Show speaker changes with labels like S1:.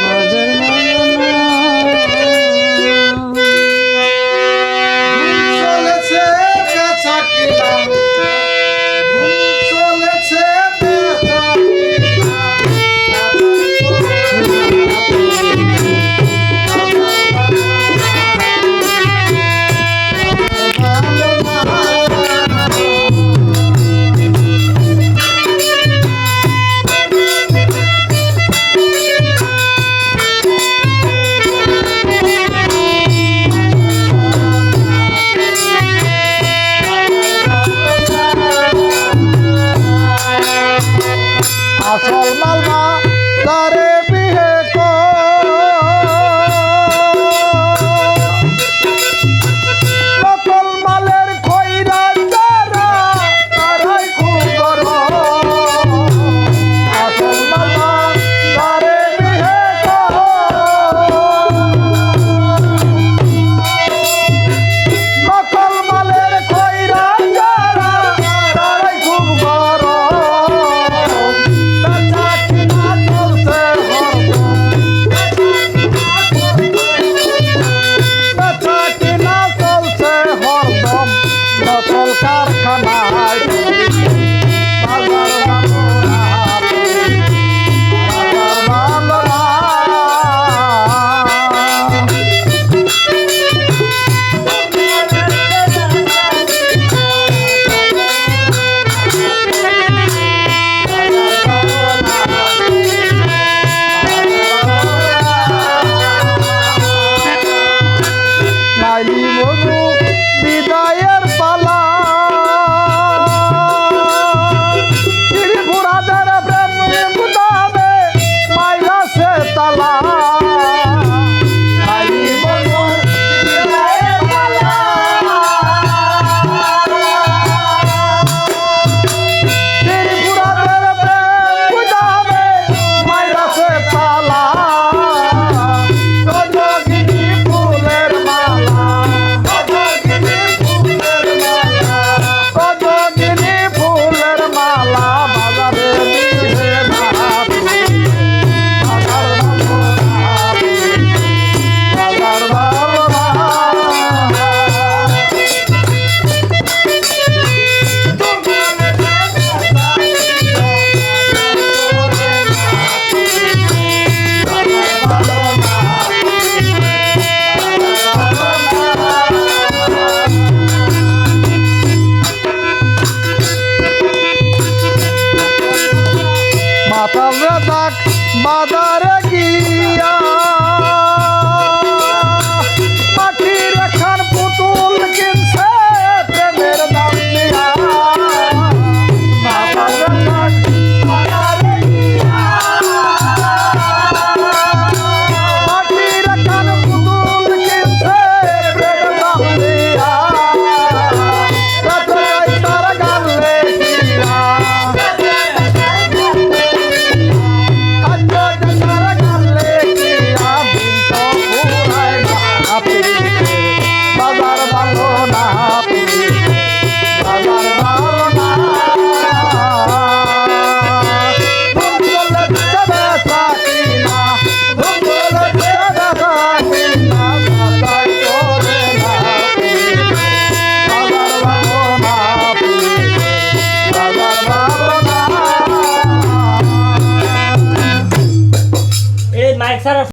S1: বাজার ভালো না।
S2: চলেছে বেচা কিনা, চলেছে বেচা আসল মালমা তারে বিহে নকল মালের খইরা যারা তারাই খুব গরম। আসল মালমা তারে বিহে নকল মালের খইরা যারা তারাই খুব গরম। কারখানায় বাজার ভালো না, বাজার ভালো না। নাইলি বধু বিদায়ের পালা, ত্রিপুরাদের প্রেম গুদামে মাইরা সে তালা। নাইলি বধু বিদায়ের পালা, ত্রিপুরাদের প্রেম গুদামে মাইরা সে তালা। গজগিনি ফুলের মালা, গজগিনি ফুলের মালা, গজগিনি ফুলের মালা বাজারে দিলে ভাবি, বাজার ভালো ভাবি, বাজার ভালো মাতাল রাজাক বাজারে গিয়া মাটির খান পুতুল কিনছে প্রেমের দাম দিয়া। মাতাল রাজাক বাজারে গিয়া মাটির খান পুতুল কিনছে প্রেমের দাম দিয়া। তার গালে দিয়া বাজার ভালো না, বাজার ভালো না। ধুম চলেছে বেচা কিনা, ধুম চলেছে বেচা কিনা, বাজার করে না, বাজার ভালো না, বাজার ভালো না।
S1: এই মাইক ছাড়া